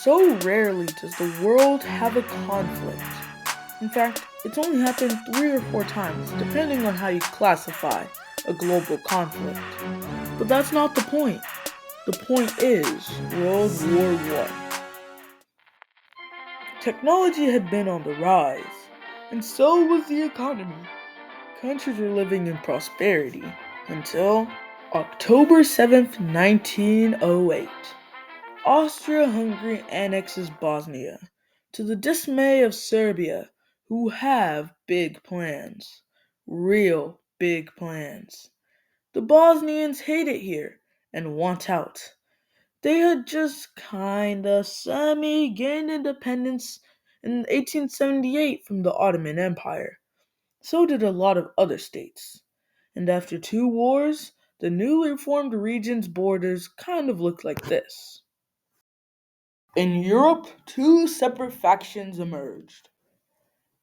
So rarely does the world have a conflict. In fact, it's only happened 3 or 4 times, depending on how you classify a global conflict. But that's not the point. The point is World War I. Technology had been on the rise, and so was the economy. Countries were living in prosperity until October 7th, 1908. Austria-Hungary annexes Bosnia, to the dismay of Serbia, who have big plans. Real big plans. The Bosnians hate it here and want out. They had just kinda semi-gained independence in 1878 from the Ottoman Empire. So did a lot of other states. And after 2 wars, the newly formed region's borders kind of looked like this. In Europe, two separate factions emerged.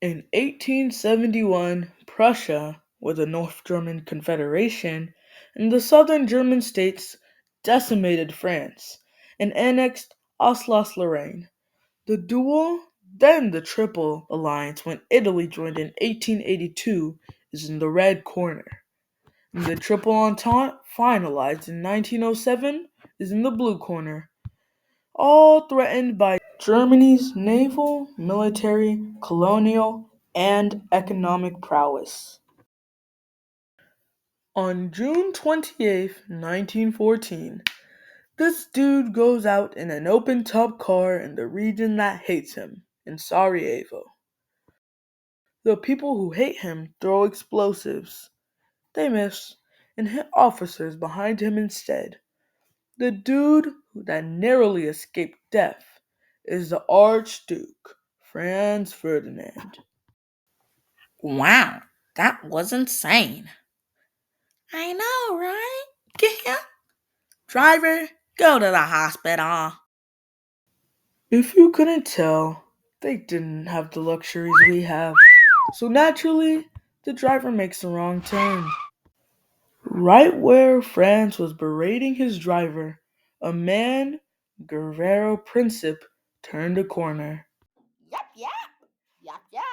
In 1871, Prussia, with the North German Confederation, and the southern German states decimated France and annexed Alsace-Lorraine. The dual, then the Triple Alliance when Italy joined in 1882, is in the red corner. And the Triple Entente, finalized in 1907, is in the blue corner, all threatened by Germany's naval, military, colonial, and economic prowess. On June 28th, 1914, this dude goes out in an open top car in the region that hates him, in Sarajevo. The people who hate him throw explosives. They miss and hit officers behind him instead. The dude that narrowly escaped death is the Archduke, Franz Ferdinand. Wow, that was insane. I know, right? Driver, go to the hospital. If you couldn't tell, they didn't have the luxuries we have. So naturally, the driver makes the wrong turn. Right where Franz was berating his driver, a man, Guerrero Princip, turned a corner. Yep, yep, yep, yep.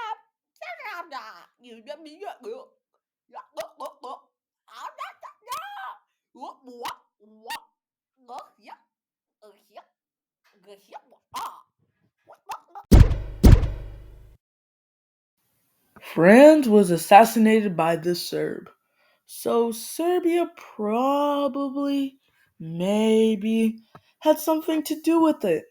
You Franz was assassinated by the Serb. So Serbia probably, maybe, had something to do with it.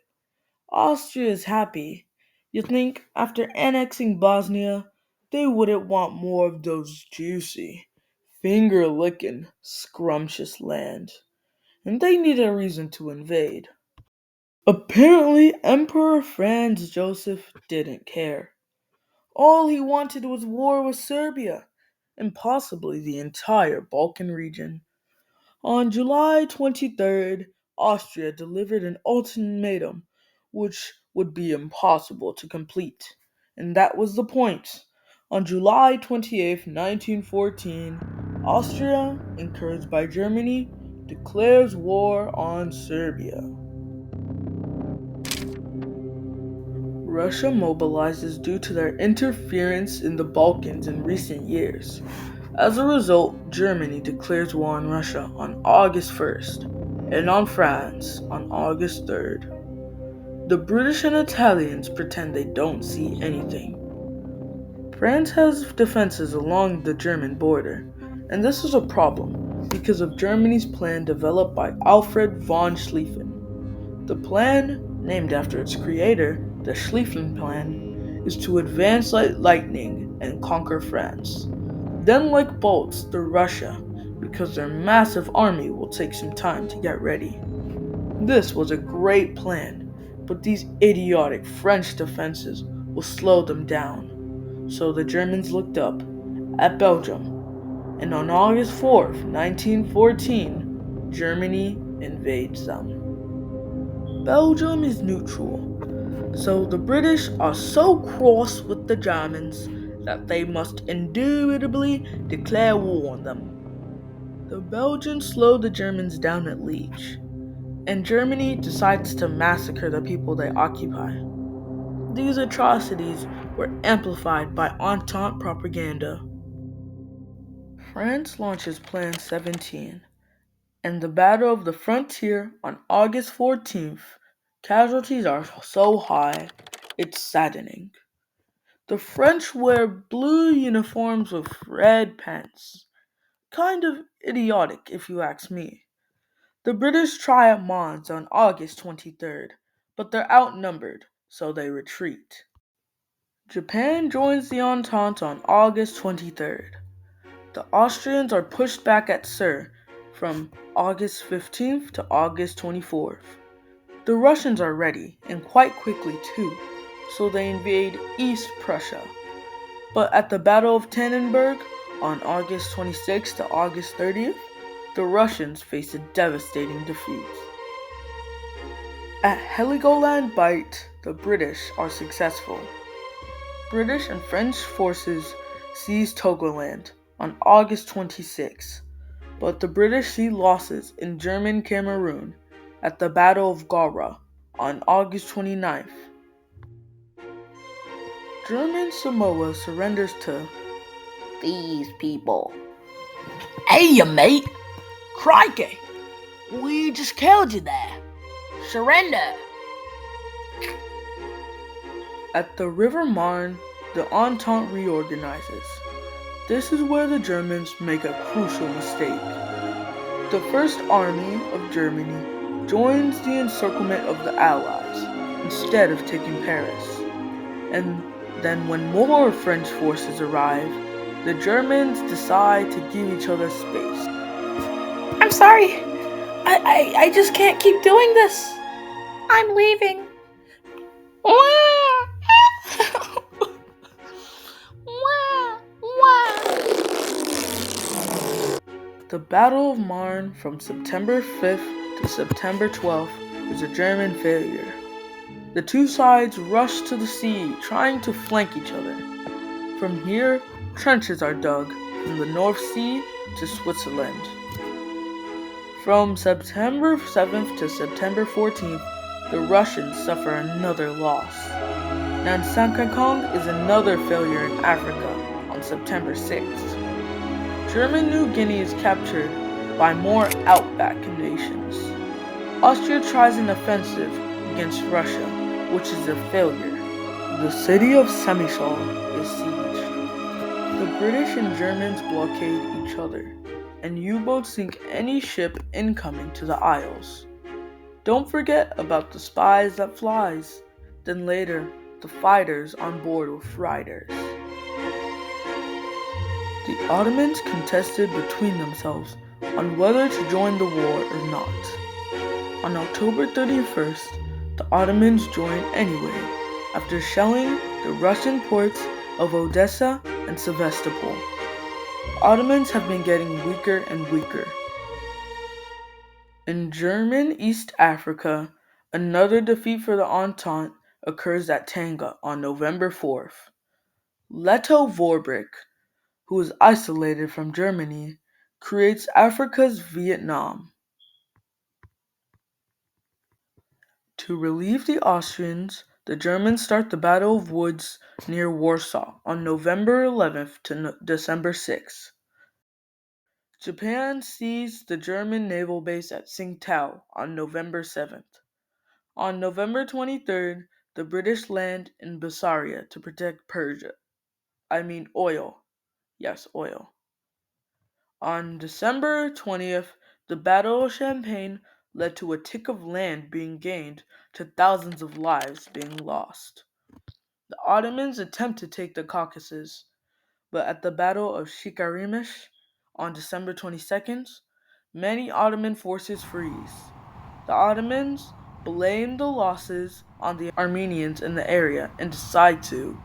Austria is happy. You think after annexing Bosnia, they wouldn't want more of those juicy, finger licking, scrumptious land. And they need a reason to invade. Apparently, Emperor Franz Joseph didn't care. All he wanted was war with Serbia, and possibly the entire Balkan region. On July 23rd, Austria delivered an ultimatum which would be impossible to complete. And that was the point. On July 28th, 1914, Austria, encouraged by Germany, declares war on Serbia. Russia mobilizes due to their interference in the Balkans in recent years. As a result, Germany declares war on Russia on August 1st and on France on August 3rd. The British and Italians pretend they don't see anything. France has defenses along the German border, and this is a problem because of Germany's plan developed by Alfred von Schlieffen. The plan, named after its creator, the Schlieffen Plan, is to advance like lightning and conquer France. Then, like bolts, through Russia, because their massive army will take some time to get ready. This was a great plan, but these idiotic French defenses will slow them down. So the Germans looked up at Belgium, and on August 4th, 1914, Germany invades them. Belgium is neutral, so the British are so cross with the Germans that they must indubitably declare war on them. The Belgians slowed the Germans down at Liege. and Germany decides to massacre the people they occupy. These atrocities were amplified by Entente propaganda. France launches Plan 17, and the Battle of the Frontier on August 14th, casualties are so high, it's saddening. The French wear blue uniforms with red pants. Kind of idiotic, if you ask me. The British try at Mons on August 23rd, but they're outnumbered, so they retreat. Japan joins the Entente on August 23rd. The Austrians are pushed back at Sir from August 15th to August 24th. The Russians are ready, and quite quickly too, so they invade East Prussia. But at the Battle of Tannenberg on August 26th to August 30th, the Russians face a devastating defeat. At Heligoland Bight, the British are successful. British and French forces seize Togoland on August 26, but the British see losses in German Cameroon at the Battle of Gara on August 29th. German Samoa surrenders to These people. Hey, you mate! Crikey! We just killed you there! Surrender! At the River Marne, the Entente reorganizes. This is where the Germans make a crucial mistake. The First Army of Germany joins the encirclement of the Allies instead of taking Paris. And then when more French forces arrive, the Germans decide to give each other space. I'm sorry! I just can't keep doing this! I'm leaving! The Battle of Marne from September 5th to September 12th is a German failure. The two sides rush to the sea, trying to flank each other. From here, trenches are dug from the North Sea to Switzerland. From September 7th to September 14th, the Russians suffer another loss. Nansakakong is another failure in Africa on September 6th. German New Guinea is captured by more outback nations. Austria tries an offensive against Russia, which is a failure. The city of Semisol is sieged. The British and Germans blockade each other, and U-boats sink any ship incoming to the Isles. Don't forget about the spies that flies, then later the fighters on board with riders. The Ottomans contested between themselves on whether to join the war or not. On October 31st, the Ottomans joined anyway, after shelling the Russian ports of Odessa and Sevastopol. The Ottomans have been getting weaker and weaker. In German East Africa, another defeat for the Entente occurs at Tanga on November 4th. Leto Vorbrick, who is isolated from Germany, creates Africa's Vietnam. To relieve the Austrians, the Germans start the Battle of Woods near Warsaw on November 11th to December 6th. Japan seized the German naval base at Tsingtao on November 7th. On November 23rd, the British land in Bessarabia to protect Persia. Oil. Yes, oil. On December 20th, the Battle of Champagne led to a tick of land being gained to thousands of lives being lost. The Ottomans attempt to take the Caucasus, but at the Battle of Shikarimish on December 22nd, many Ottoman forces freeze. The Ottomans blame the losses on the Armenians in the area and decide to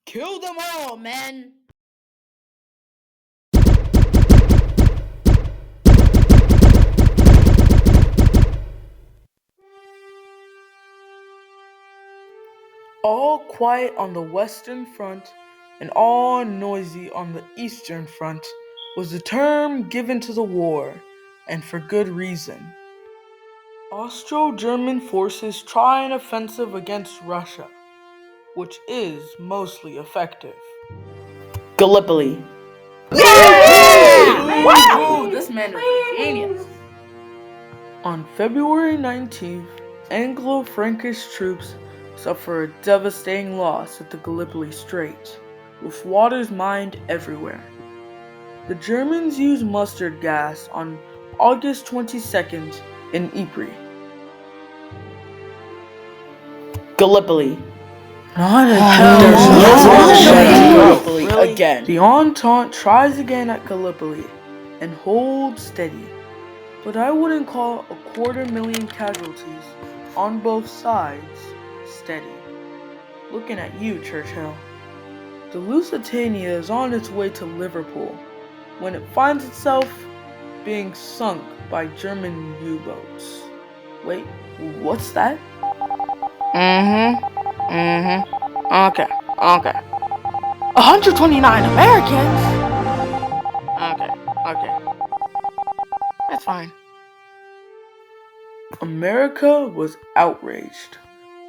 Kill them all, men! all quiet on the Western Front and all noisy on the Eastern Front was the term given to the war, and for good reason. Austro-German forces try an offensive against Russia, which is mostly effective. Gallipoli. Yeah! Wow! This man is a genius. On February 19th, Anglo-Frankish troops suffer a devastating loss at the Gallipoli Strait, with waters mined everywhere. The Germans used mustard gas on August 22nd in Ypres. Gallipoli. Not There's again. no Really? Gallipoli again. The Entente tries again at Gallipoli and holds steady, but I wouldn't call 250,000 casualties on both sides steady. Looking at you, Churchill. The Lusitania is on its way to Liverpool when it finds itself being sunk by German U-boats. Wait, what's that? Okay. 129 Americans? Okay. That's fine. America was outraged,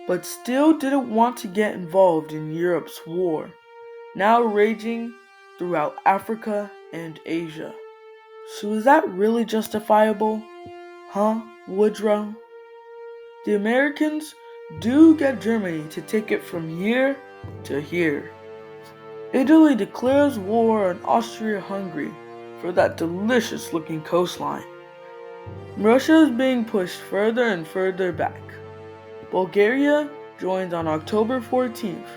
but still didn't want to get involved in Europe's war, now raging throughout Africa and Asia. So is that really justifiable? Huh, Woodrow? The Americans do get Germany to take it from here to here. Italy declares war on Austria-Hungary for that delicious-looking coastline. Russia is being pushed further and further back. Bulgaria joins on October 14th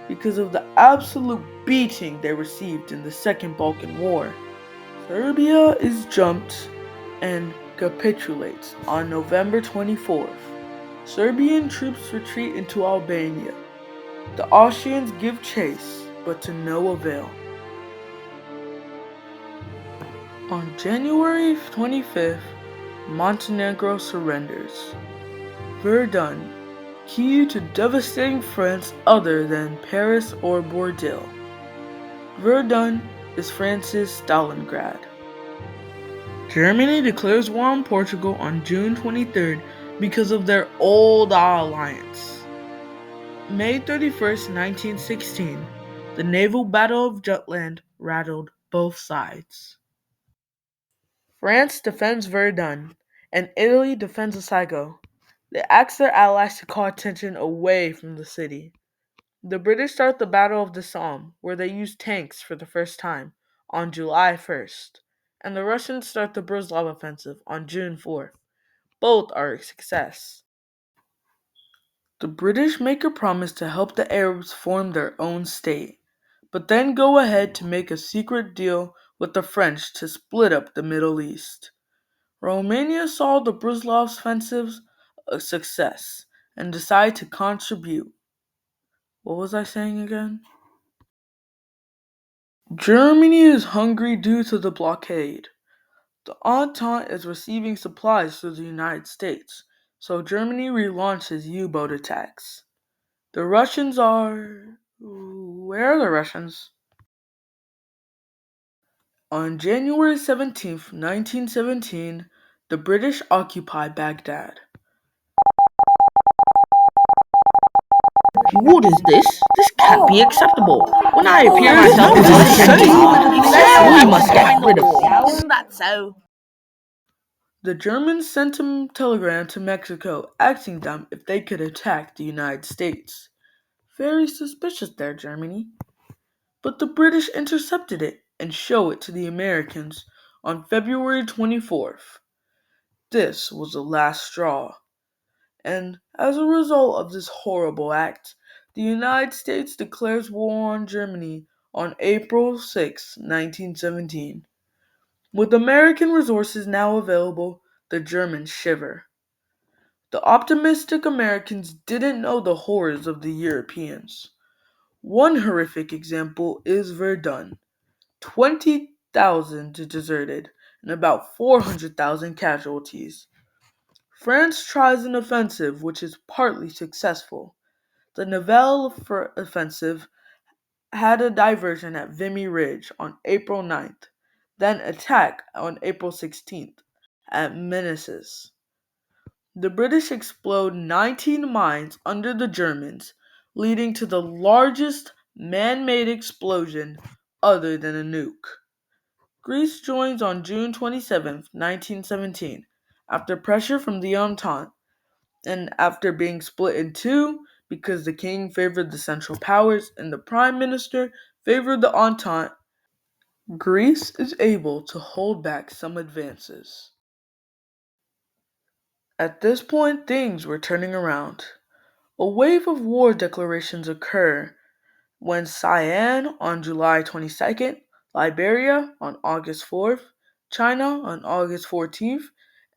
because of the absolute beating they received in the Second Balkan War. Serbia is jumped and capitulates on November 24th. Serbian troops retreat into Albania. The Austrians give chase, but to no avail. On January 25th, Montenegro surrenders. Verdun, key to devastating France other than Paris or Bordeaux. Verdun is France's Stalingrad. Germany declares war on Portugal on June 23rd because of their old alliance. May 31st, 1916, the naval battle of Jutland rattled both sides. France defends Verdun, and Italy defends Osego. They ask their allies to call attention away from the city. The British start the Battle of the Somme, where they use tanks for the first time, on July 1st, and the Russians start the Brusilov offensive on June 4th. Both are a success. The British make a promise to help the Arabs form their own state, but then go ahead to make a secret deal with the French to split up the Middle East. Romania saw the Brusilov offensive a success and decided to contribute. What was I saying again? Germany is hungry due to the blockade. The Entente is receiving supplies through the United States, so Germany relaunches U-boat attacks. The Russians are... Where are the Russians? On January 17th, 1917, the British occupy Baghdad. What is this? This can't be acceptable. When I appear There's myself no as a dissent. we must get rid of Sound that so? The Germans sent a telegram to Mexico asking them if they could attack the United States. Very suspicious there, Germany. But the British intercepted it and showed it to the Americans on February 24th. This was the last straw. And as a result of this horrible act, the United States declares war on Germany on April 6, 1917. With American resources now available, the Germans shiver. The optimistic Americans didn't know the horrors of the Europeans. One horrific example is Verdun. 20,000 deserted and about 400,000 casualties. France tries an offensive which is partly successful. The Nivelle offensive had a diversion at Vimy Ridge on April 9th, then attack on April 16th at Meneses. The British explode 19 mines under the Germans, leading to the largest man-made explosion other than a nuke. Greece joins on June 27, 1917, after pressure from the Entente, and after being split in two because the king favored the Central Powers and the prime minister favored the Entente, Greece is able to hold back some advances. At this point, things were turning around. A wave of war declarations occur when Siam on July 22nd, Liberia on August 4th, China on August 14th,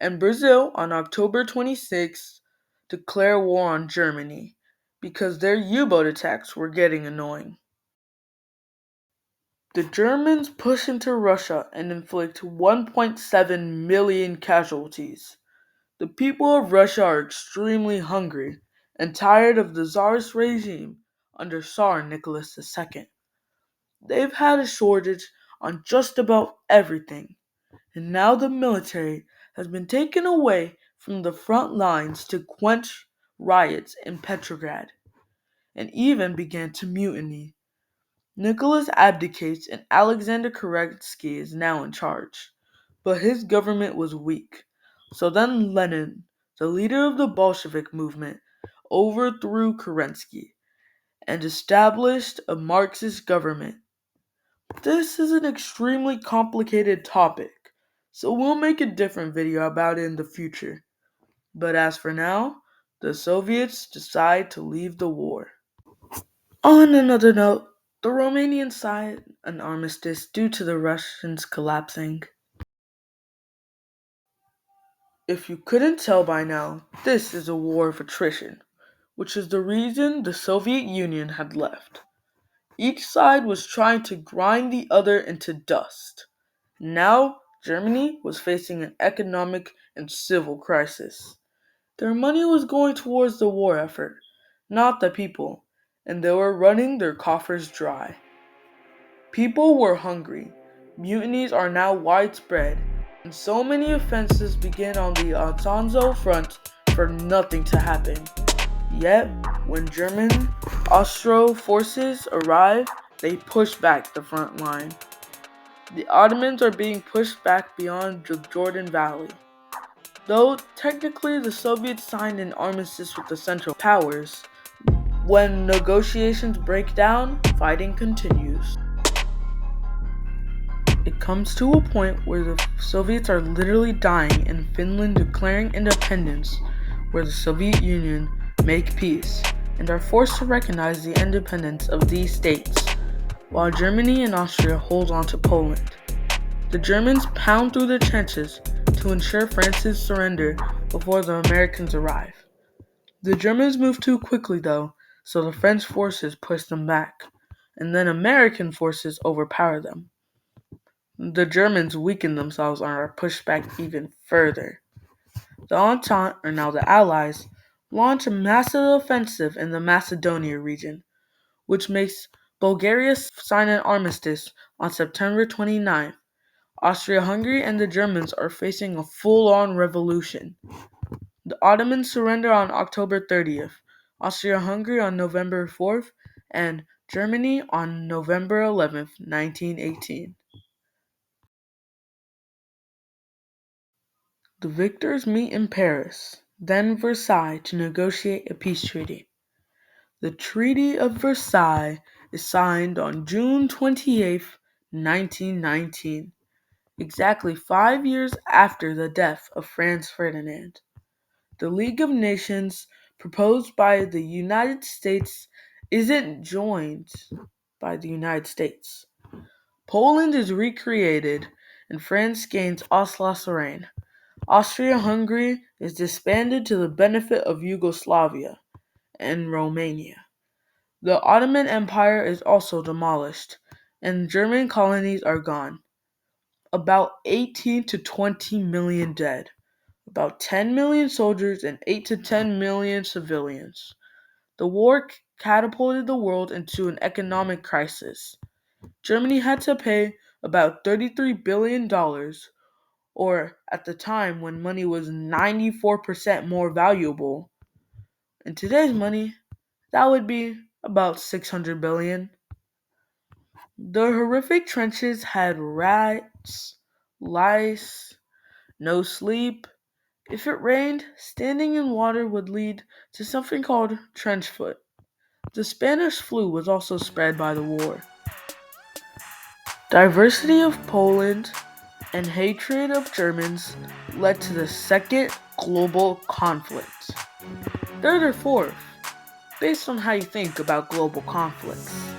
and Brazil on October 26th declare war on Germany because their U-boat attacks were getting annoying. The Germans push into Russia and inflict 1.7 million casualties. The people of Russia are extremely hungry and tired of the Tsarist regime under Tsar Nicholas II. They've had a shortage on just about everything, and now the military has been taken away from the front lines to quench riots in Petrograd, and even began to mutiny. Nicholas abdicates and Alexander Kerensky is now in charge, but his government was weak. So then Lenin, the leader of the Bolshevik movement, overthrew Kerensky and established a Marxist government. This is an extremely complicated topic, so we'll make a different video about it in the future. But as for now, the Soviets decide to leave the war. On another note, the Romanians signed an armistice due to the Russians collapsing. If you couldn't tell by now, this is a war of attrition, which is the reason the Soviet Union had left. Each side was trying to grind the other into dust. Now, Germany was facing an economic and civil crisis. Their money was going towards the war effort, not the people, and they were running their coffers dry. People were hungry. Mutinies are now widespread, and so many offensives began on the Alfonso front for nothing to happen. Yet, when German Austro forces arrive, they push back the front line. The Ottomans are being pushed back beyond the Jordan Valley. Though technically the Soviets signed an armistice with the Central Powers, when negotiations break down, fighting continues. It comes to a point where the Soviets are literally dying and Finland declaring independence, where the Soviet Union make peace and are forced to recognize the independence of these states, while Germany and Austria hold on to Poland. The Germans pound through the trenches to ensure France's surrender before the Americans arrive. The Germans move too quickly though, so the French forces push them back, and then American forces overpower them. The Germans weaken themselves and are pushed back even further. The Entente, or now the Allies, launch a massive offensive in the Macedonia region, which makes Bulgaria sign an armistice on September 29th. Austria-Hungary and the Germans are facing a full-on revolution. The Ottomans surrender on October 30th, Austria-Hungary on November 4th, and Germany on November 11th, 1918. The victors meet in Paris, then Versailles to negotiate a peace treaty. The Treaty of Versailles is signed on June 28, 1919, exactly 5 years after the death of Franz Ferdinand. The League of Nations proposed by the United States isn't joined by the United States. Poland is recreated, and France gains Alsace-Lorraine. Austria-Hungary is disbanded to the benefit of Yugoslavia and Romania. The Ottoman Empire is also demolished, and German colonies are gone. About 18 to 20 million dead, about 10 million soldiers, and 8 to 10 million civilians. The war catapulted the world into an economic crisis. Germany had to pay about $33 billion or at the time when money was 94% more valuable. In today's money, that would be about 600 billion. The horrific trenches had rats, lice, no sleep. If it rained, standing in water would lead to something called trench foot. The Spanish flu was also spread by the war. Diversity of Poland and hatred of Germans led to the Second Global Conflict. Third or fourth, based on how you think about global conflicts.